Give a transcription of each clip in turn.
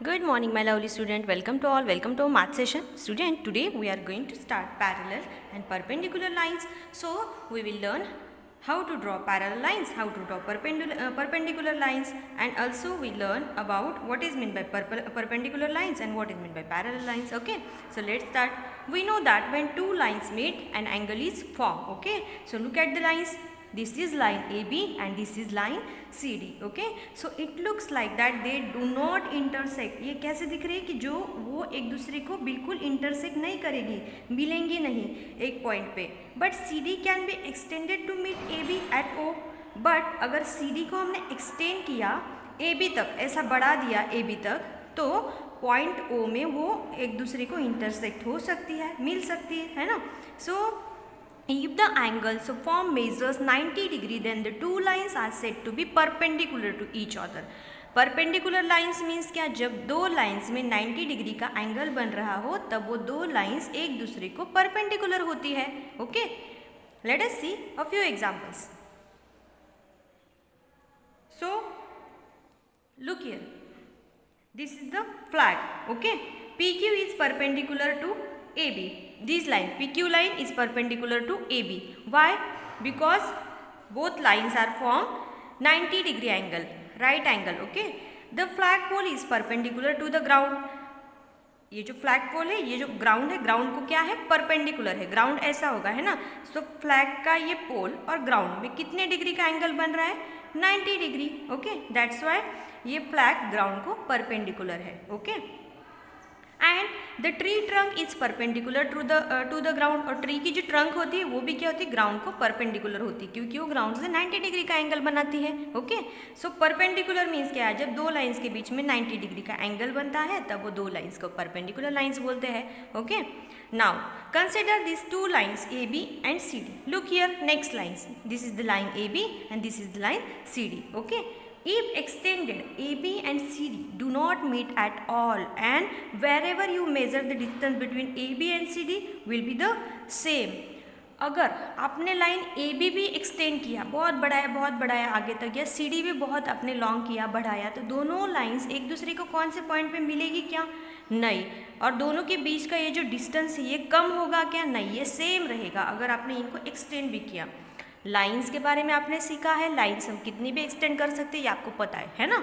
Good morning, my lovely student. Welcome to all. Welcome to our math session. Student, today we are going to start parallel and perpendicular lines. So, we will learn how to draw parallel lines, how to draw perpendicular lines, and also we learn about what is meant by perpendicular lines and what is meant by parallel lines. Okay, so let's start. We know that when two lines meet, an angle is formed. Okay, so look at the lines. This is line AB and this is line CD. Okay, so it looks like that they do not intersect. ये कैसे दिख रही है कि जो वो एक दूसरे को बिल्कुल इंटरसेक्ट नहीं करेगी, मिलेंगी नहीं एक पॉइंट पे. But CD can be extended to meet AB at O. But अगर CD को हमने एक्सटेंड किया AB तक, ऐसा बढ़ा दिया AB तक, तो पॉइंट O में वो एक दूसरे को इंटरसेक्ट हो सकती है, मिल सकती है ना. सो if the angles of form measures 90 degree, then the two lines are said to be perpendicular to each other. Perpendicular lines means क्या, जब दो lines में 90 डिग्री का एंगल बन रहा हो तब वो दो lines एक दूसरे को perpendicular होती है. Okay, let us see a few examples. So look here, this is the flag. Okay, PQ is perpendicular to AB. This line PQ line is perpendicular to AB. Why? Because both lines are formed 90 degree angle, right angle. Okay, the flagpole is perpendicular to the ground. ये जो flag पोल है, ये जो ground है, ground को क्या है, perpendicular है. ग्राउंड ऐसा होगा, है ना. सो फ्लैग का ये पोल और ग्राउंड में कितने डिग्री का एंगल बन रहा है, 90 डिग्री. ओके, दैट्स वाई ये फ्लैग ग्राउंड को परपेंडिकुलर है. Okay, and the tree trunk is perpendicular to the ground. और ट्री की जो ट्रंक होती है वो भी क्या होती है, ग्राउंड को परपेंडिकुलर होती है, क्योंकि वो ग्राउंड से 90 डिग्री का एंगल बनाती है. ओके, सो परपेंडिकुलर मीन्स क्या है, जब दो लाइंस के बीच में 90 डिग्री का एंगल बनता है तब वो दो लाइंस को परपेंडिकुलर लाइंस बोलते हैं. Okay, now consider this two lines AB and CD. Look here, next lines, this is the line AB and this is the line CD. Okay, if extended, AB and CD do not meet at all, and wherever you measure the distance between AB and CD will be the same. अगर आपने line AB भी extend किया, बहुत बढ़ाया आगे तक, या CD भी बहुत आपने लॉन्ग किया, बढ़ाया, तो दोनों लाइंस एक दूसरे को कौन से पॉइंट पे मिलेगी, क्या, नहीं. और दोनों के बीच का ये जो डिस्टेंस है ये कम होगा क्या, नहीं, ये सेम रहेगा अगर आपने इनको एक्सटेंड भी किया. लाइंस के बारे में आपने सीखा है, लाइंस हम कितनी भी एक्सटेंड कर सकते हैं, ये आपको पता है ना.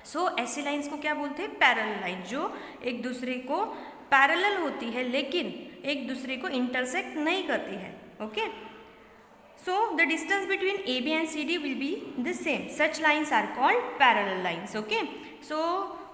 सो ऐसी लाइंस को क्या बोलते हैं, पैरेलल लाइन, जो एक दूसरे को पैरेलल होती है लेकिन एक दूसरे को इंटरसेक्ट नहीं करती है. Okay, so the distance between AB and CD will be the same. Such lines are called parallel lines. Okay, so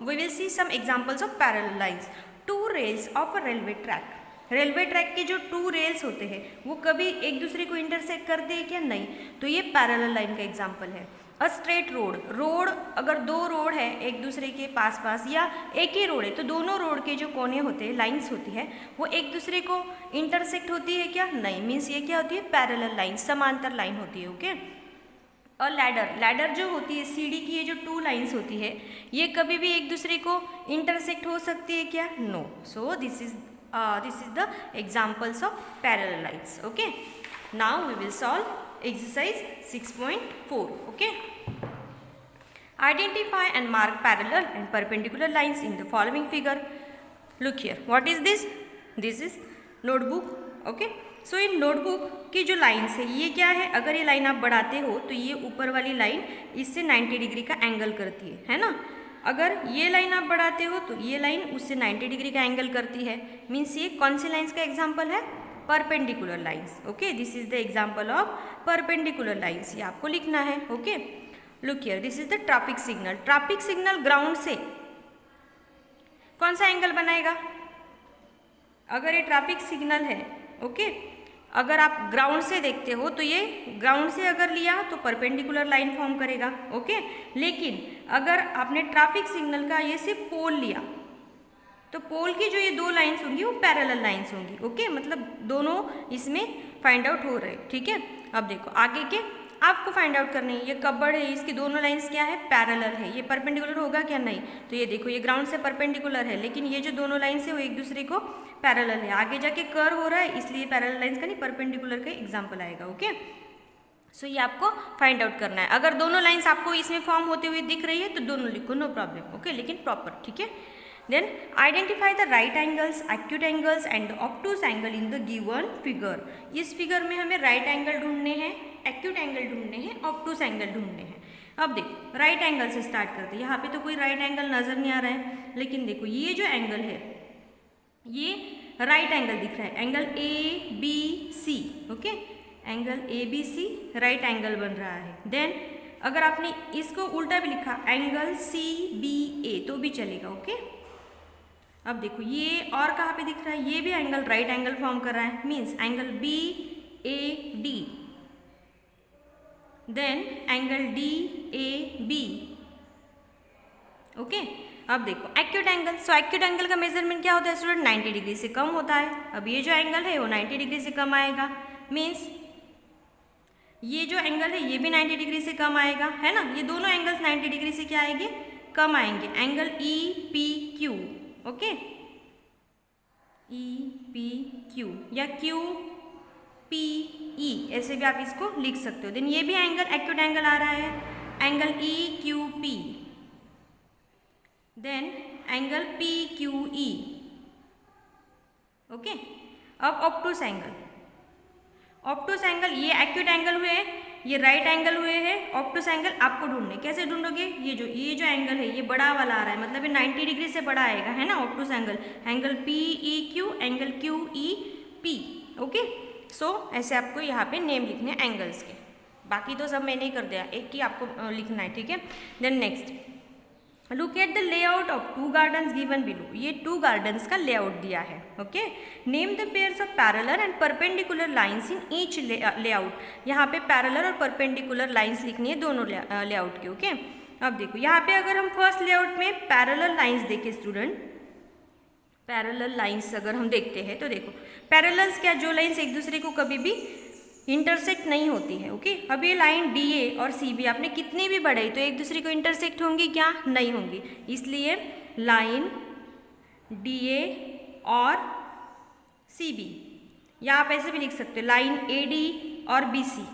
we will see some examples of parallel lines. Two rails of a railway track. Railway track के जो to rails होते हैं वो कभी एक दूसरे को intersect करते हैं क्या, नहीं, तो ये पैरेलल लाइन का एग्जांपल है. अ स्ट्रेट रोड, अगर दो रोड है एक दूसरे के पास या एक ही रोड है तो दोनों रोड के जो कोने होते हैं, लाइंस होती है, वो एक दूसरे को इंटरसेक्ट होती है क्या, नहीं, मीन्स ये क्या होती है, पैरेलल लाइन, समांतर लाइन होती है. ओके, और लैडर जो होती है, CD की ये जो टू लाइंस होती है ये कभी भी एक दूसरे को इंटरसेक्ट हो सकती है क्या, no. So this is the examples of parallel lines. Okay, now we will solve exercise 6.4. okay, identify and mark parallel and perpendicular lines in the following figure. Look here, what is this, this is notebook. okay, so in notebook की जो lines है ये क्या है, अगर ये line आप बढ़ाते हो तो ये ऊपर वाली लाइन इससे 90 डिग्री का एंगल करती है ना. अगर ये लाइन आप बढ़ाते हो तो ये लाइन उससे 90 डिग्री का एंगल करती है. मीन्स ये कौन सी लाइंस का एग्जांपल है, perpendicular lines. Okay, this is the example of perpendicular lines, ये आपको लिखना है. Okay, look here, this is the traffic signal. Traffic signal ground से कौन सा एंगल बनाएगा, अगर ये ट्रैफिक सिग्नल है, ओके, अगर आप ग्राउंड से देखते हो तो ये ग्राउंड से अगर लिया तो परपेंडिकुलर लाइन फॉर्म करेगा. ओके, लेकिन अगर आपने ट्रैफिक सिग्नल का ये सिर्फ पोल लिया तो पोल की जो ये दो लाइंस होंगी वो पैरेलल लाइंस होंगी. ओके, मतलब दोनों इसमें फाइंड आउट हो रहे हैं. ठीक है, अब देखो आगे के आपको फाइंड आउट करनी है. ये कबर्ड है, इसकी दोनों लाइंस क्या है, पैरेलल है, ये परपेंडिकुलर होगा क्या, नहीं, तो ये देखो ये ग्राउंड से परपेंडिकुलर है लेकिन ये जो दोनों लाइंस है वो एक दूसरे को पैरेलल है. आगे जाके कर्व हो रहा है इसलिए पैरेलल लाइंस का नहीं, परपेंडिकुलर का एग्जाम्पल आएगा. ओके, सो ये आपको फाइंड आउट करना है। अगर दोनों लाइंस आपको इसमें फॉर्म होते हुए दिख रही है तो दोनों लिखो, नो प्रॉब्लम, ओके, लेकिन प्रॉपर, ठीक है। Then identify the right angles, acute angles and obtuse angle in the given figure. इस फिगर में हमें राइट एंगल ढूंढने हैं, एक्यूट एंगल ढूंढने हैं, ऑब्टूस एंगल ढूंढने हैं। अब देखो राइट एंगल से स्टार्ट करते हैं। यहाँ पे तो कोई राइट एंगल नजर नहीं आ रहा है, लेकिन देखो ये जो एंगल है ये राइट एंगल दिख रहा है, angle A B C, okay, angle A B C right angle बन रहा है। देन अगर आपने इसको उल्टा भी लिखा एंगल सी बी ए तो भी चलेगा, ओके। अब देखो ये और कहाँ पे दिख रहा है, ये भी एंगल राइट एंगल फॉर्म कर रहा है, means angle B A D, then angle D A B, okay. अब देखो acute angle, so acute angle का मेजरमेंट क्या होता है स्टूडेंट, 90 डिग्री से कम होता है। अब ये जो एंगल है वो 90 डिग्री से कम आएगा, मीन्स ये जो एंगल है ये भी 90 डिग्री से कम आएगा, है ना। ये दोनों एंगल्स 90 डिग्री से क्या आएंगे, कम आएंगे। Angle E P Q, okay, E P Q या क्यू पी ई, ऐसे भी आप इसको लिख सकते हो। देन ये भी एंगल एक्यूट एंगल आ रहा है, angle E Q P, then angle P Q E, okay. अब ऑब्टूस एंगल, ऑब्टूस एंगल ये एक्यूट एंगल हुए, ये राइट एंगल हुए हैं। ऑब्टूस एंगल आपको ढूंढने, कैसे ढूंढोगे, ये जो एंगल है ये बड़ा वाला आ रहा है, मतलब ये 90 डिग्री से बड़ा आएगा, है ना। Obtuse angle, angle P E Q, angle Q E P, okay. So ऐसे आपको यहाँ पे नेम लिखने हैं एंगल्स के, बाकी तो सब मैंने ही कर दिया, एक ही आपको लिखना है, ठीक है। Then next, look at the layout of two gardens given below. ये टू गार्डन्स का लेआउट दिया है, okay. Name the pairs of parallel and perpendicular lines in each layout. यहाँ पे पैरेलल और परपेंडिकुलर लाइंस लिखनी है दोनों लेआउट के, ओके। अब देखो यहाँ पे अगर हम फर्स्ट लेआउट में पैरेलल लाइंस देखें स्टूडेंट, पैरेलल लाइंस अगर हम देखते हैं तो देखो पैरेलल्स क्या, जो लाइंस एक दूसरे को कभी भी इंटरसेक्ट नहीं होती है, ओके। अब ये लाइन डी ए और सी बी आपने कितनी भी बढ़ाई तो एक दूसरे को इंटरसेक्ट होंगी क्या, नहीं होंगी, इसलिए लाइन डी ए और सी बी, या आप ऐसे भी लिख सकते हो लाइन ए डी और बी सी,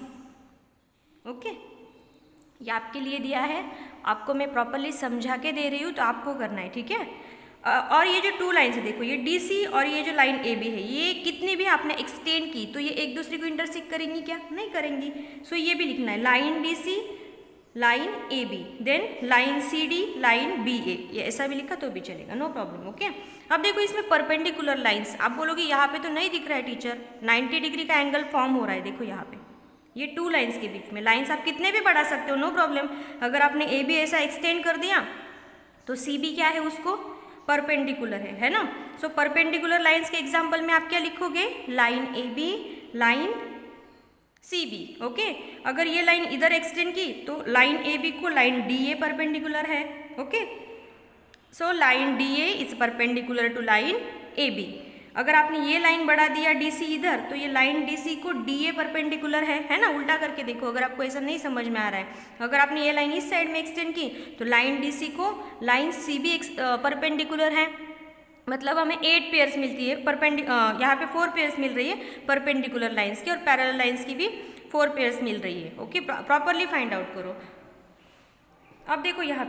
ओके। ये आपके लिए दिया है, आपको मैं प्रॉपरली समझा के दे रही हूँ तो आपको करना है, ठीक है। और ये जो टू लाइन्स है देखो, ये डी सी और ये जो लाइन ए बी है, ये कितनी भी आपने एक्सटेंड की तो ये एक दूसरे को इंटरसेक्ट करेंगी क्या, नहीं करेंगी। सो ये भी लिखना है line D C line A B, then line C D line B A, ये ऐसा भी लिखा तो भी चलेगा, नो प्रॉब्लम, ओके। अब देखो इसमें परपेंडिकुलर लाइन्स, आप बोलोगे यहाँ पे तो नहीं दिख रहा है टीचर, 90 डिग्री का एंगल फॉर्म हो रहा है, देखो यहाँ पे ये टू लाइन्स के बीच में, लाइन्स आप कितने भी बढ़ा सकते हो, नो प्रॉब्लम। अगर आपने ए बी ऐसा एक्सटेंड कर दिया तो सी बी क्या है, उसको परपेंडिकुलर है ना। सो परपेंडिकुलर लाइंस के एग्जांपल में आप क्या लिखोगे, line A B line C B, okay. अगर ये लाइन इधर एक्सटेंड की तो लाइन ए बी को लाइन डी ए परपेंडिकुलर है, okay. So line D A is perpendicular to line A B. अगर आपने ये लाइन बढ़ा दिया डी सी इधर तो ये लाइन डी सी को डी ए परपेंडिकुलर है ना। उल्टा करके देखो अगर आपको ऐसा नहीं समझ में आ रहा है, अगर आपने ये लाइन इस साइड में एक्सटेंड की तो लाइन डी सी को लाइन सी बी परपेंडिकुलर है, मतलब हमें 8 पेयर्स मिलती है यहाँ पे 4 पेयर्स मिल रही है परपेंडिकुलर लाइन्स की, और पैरेलल लाइन्स की भी 4 पेयर्स मिल रही है, ओके। प्रॉपरली फाइंड आउट करो। अब देखो यहाँ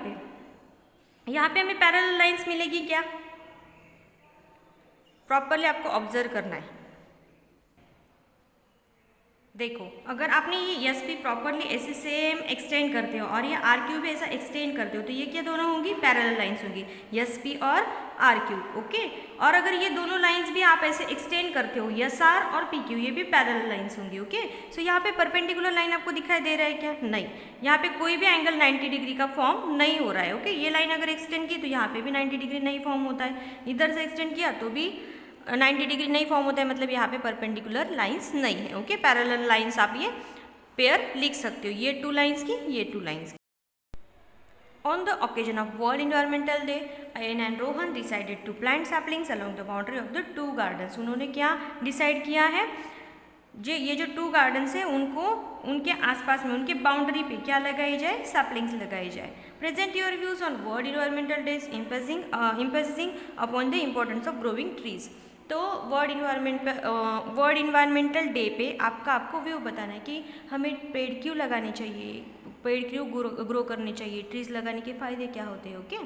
पे हमें पैरेलल लाइन्स मिलेगी क्या, प्रॉपरली आपको ऑब्जर्व करना है। देखो अगर आपने ये एस पी प्रॉपरली ऐसे सेम एक्सटेंड करते हो और ये आर क्यू भी ऐसा एक्सटेंड करते हो तो ये क्या दोनों होंगी, पैरेलल लाइंस होंगी, एस पी और आर क्यू, ओके। और अगर ये दोनों लाइंस भी आप ऐसे एक्सटेंड करते हो, एस आर और पी क्यू, ये भी पैरेलल लाइंस होंगी, ओके। सो यहाँ पे परपेंडिकुलर लाइन आपको दिखाई दे रहा है क्या, नहीं। यहाँ पे कोई भी एंगल 90 डिग्री का फॉर्म नहीं हो रहा है, ओके। ये लाइन अगर एक्सटेंड की तो यहाँ पे भी 90 डिग्री नहीं फॉर्म होता है, इधर से एक्सटेंड किया तो भी 90 डिग्री नहीं फॉर्म होता है, मतलब यहाँ पे परपेंडिकुलर लाइंस नहीं है, ओके। पैरेलल लाइंस आप ये पेयर लिख सकते हो, ये 2 लाइंस की, ये 2 लाइंस की। On the occasion of World Environmental Day, Ayan and Rohan decided to plant saplings along the boundary of the 2 gardens. उन्होंने क्या डिसाइड किया है, ये जो 2 गार्डन्स हैं उनको उनके आसपास में उनके बाउंड्री पे क्या लगाई जाए, सैपलिंग्स लगाई जाए। Present your views on world environmental days, emphasising upon the importance of growing trees. तो वर्ल्ड इन्वायरमेंटल डे पे आपको वो बताना है कि हमें पेड़ क्यों लगाने चाहिए, पेड़ क्यों ग्रो करने चाहिए, ट्रीज लगाने के फ़ायदे क्या होते हैं। ओके,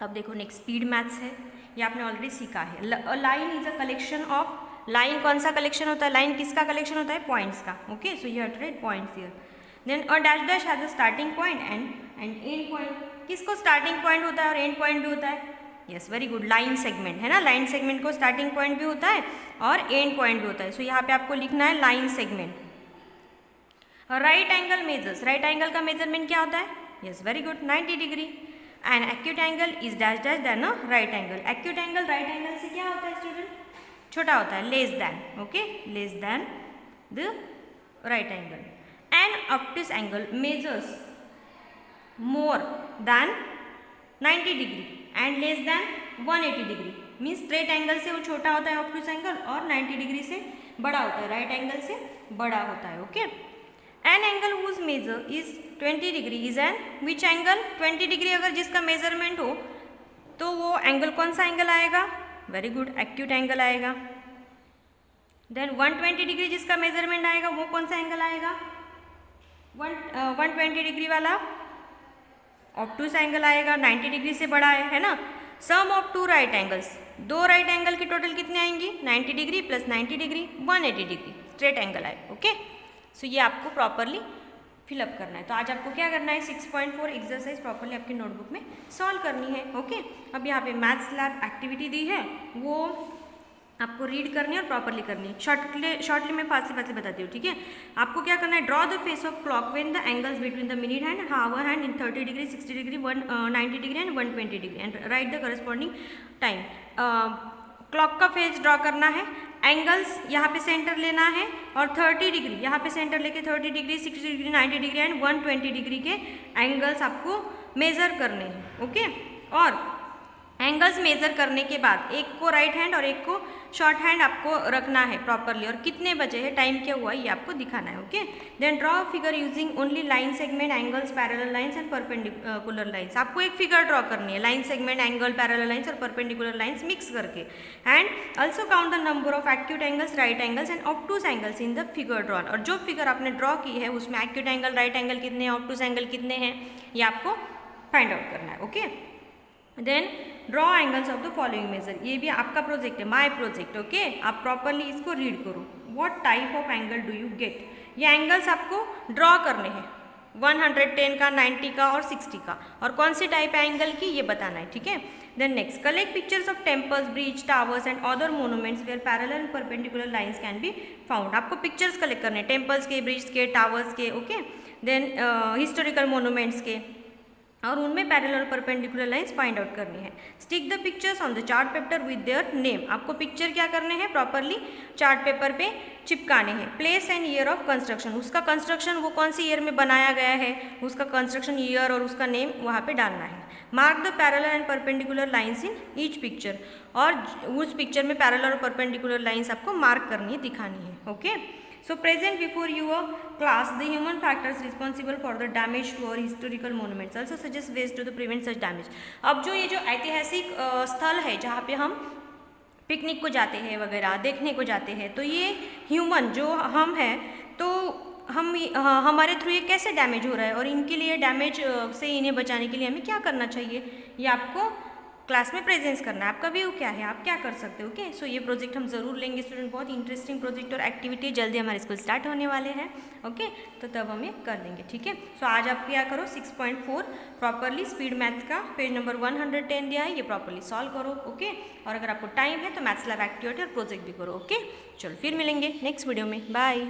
अब देखो नेक्स्ट स्पीड मैथ्स है, ये आपने ऑलरेडी सीखा है। Line is a collection of, line कौन सा कलेक्शन होता है, लाइन किसका कलेक्शन होता है, पॉइंट्स का। Okay, so you have to write points here. Then a dash dash has a starting point and end point, किसको स्टार्टिंग पॉइंट होता है और एंड पॉइंट भी होता है, yes very good, line segment है ना, लाइन सेगमेंट को स्टार्टिंग पॉइंट भी होता है और एंड पॉइंट भी होता है। सो यहाँ पे आपको लिखना है line segment. Right angle measures, right angle का मेजरमेंट क्या होता है, yes very good, 90 degree. And acute angle is dash dash than a right angle. Acute angle right angle से क्या होता है स्टूडेंट, छोटा होता है, less than, okay, less than the right angle. And obtuse angle measures more than 90 degree and less than 180 degree, means straight angle से वो छोटा होता है ऑब्टूस एंगल और 90 डिग्री से बड़ा होता है, राइट एंगल से बड़ा होता है। Okay, an angle whose measure is 20 degree is an which angle, 20 degree अगर जिसका मेजरमेंट हो तो वो एंगल कौन सा एंगल आएगा, वेरी गुड, एक्यूट एंगल आएगा। देन 120 डिग्री जिसका मेजरमेंट आएगा वो कौन सा एंगल आएगा, 120 डिग्री वाला ऑब्टूस एंगल आएगा, 90 डिग्री से बड़ा है ना। सम ऑफ टू राइट एंगल्स, दो राइट एंगल के टोटल कितने आएंगी, 90 degree plus 90 degree 180 degree, straight angle आए। ओके, सो ये आपको प्रॉपरली फिलअप करना है। तो आज आपको क्या करना है, 6.4 एक्सरसाइज प्रॉपरली आपकी नोटबुक में सॉल्व करनी है। ओके, अब यहाँ पे मैथ्स लैब एक्टिविटी दी है, वो आपको रीड करनी है और प्रॉपरली करनी है। शॉर्टली मैं फास्टली बताती हूँ, ठीक है। आपको क्या करना है, draw the face of clock when the angles between the minute hand, hour hand in 30 degree, 60 degree, 90 degree and 120 degree and write the corresponding time. Clock का फेस ड्रॉ करना है, एंगल्स यहाँ पे सेंटर लेना है और 30 डिग्री यहाँ पे सेंटर लेके 30 degree, 60 degree, 90 degree and 120 degree के एंगल्स आपको मेज़र करने हैं। ओके, और एंगल्स मेज़र करने के बाद एक को राइट हैंड और एक को शॉर्ट हैंड आपको रखना है प्रॉपरली, और कितने बजे है, टाइम क्या हुआ, ये आपको दिखाना है। Okay, then draw figure using only line segment, angles, parallel lines and perpendicular lines. आपको एक फिगर ड्रॉ करनी है, line segment, angle, parallel lines और परपेंडिकुलर लाइंस मिक्स करके। And also count the number of acute angles, right angles and obtuse angles in the figure drawn. और जो figure आपने draw की है उसमें एक्यूट एंगल, राइट एंगल कितने हैं, ऑब्टूस एंगल कितने हैं, ये आपको फाइंड आउट करना है। Okay, then draw angles of the following measure, ये भी आपका प्रोजेक्ट है, माय प्रोजेक्ट। ओके, आप प्रॉपरली इसको रीड करो। What type of angle do you get, ये एंगल्स आपको ड्रॉ करने हैं, 110 का, 90 का और 60 का, और कौन सी टाइप है एंगल की ये बताना है, ठीक है। Then next, collect pictures of temples, bridge, towers and other monuments where parallel and perpendicular lines can be found. आपको पिक्चर्स कलेक्ट करने हैं, टेम्पल्स के, ब्रिज के, टावर्स के, ओके, देन हिस्टोरिकल मोनूमेंट्स के, और उनमें पैरेलल और परपेंडिकुलर लाइंस फाइंड आउट करनी है। Stick the pictures on the chart paper with their name. आपको पिक्चर क्या करने हैं, प्रॉपरली चार्ट पेपर पे चिपकाने हैं। Place and year of construction, उसका कंस्ट्रक्शन वो कौन सी ईयर में बनाया गया है, उसका कंस्ट्रक्शन ईयर और उसका नेम वहाँ पे डालना है। Mark the parallel and perpendicular lines in each picture, और उस पिक्चर में पैरेलल और परपेंडिकुलर लाइंस आपको मार्क करनी है, दिखानी है। Okay, so present before your class the human factors responsible for the damage to our historical monuments also suggest ways to prevent such damage। अब जो ये जो ऐतिहासिक स्थल है जहाँ पे हम पिकनिक को जाते हैं वगैरह देखने को जाते हैं, तो ये ह्यूमन जो हम हैं, तो हम हमारे थ्रू ये कैसे डैमेज हो रहा है और इनके लिए डैमेज से इन्हें बचाने के लिए हमें क्या करना चाहिए, ये आपको क्लास में प्रेजेंस करना है। आपका व्यू क्या है, आप क्या कर सकते हो। ओके, सो ये प्रोजेक्ट हम जरूर लेंगे स्टूडेंट, बहुत इंटरेस्टिंग प्रोजेक्ट और एक्टिविटी जल्दी हमारे स्कूल स्टार्ट होने वाले हैं। ओके, तो तब हम ये कर लेंगे, ठीक है। सो आज आप क्या करो, 6.4 प्रॉपरली स्पीड मैथ्स का पेज नंबर 110 दिया है, ये प्रॉपरली सॉल्व करो। ओके, और अगर आपको टाइम है तो मैथ्स लैब एक्टिविटी और प्रोजेक्ट भी करो। ओके, चलो फिर मिलेंगे नेक्स्ट वीडियो में, बाय।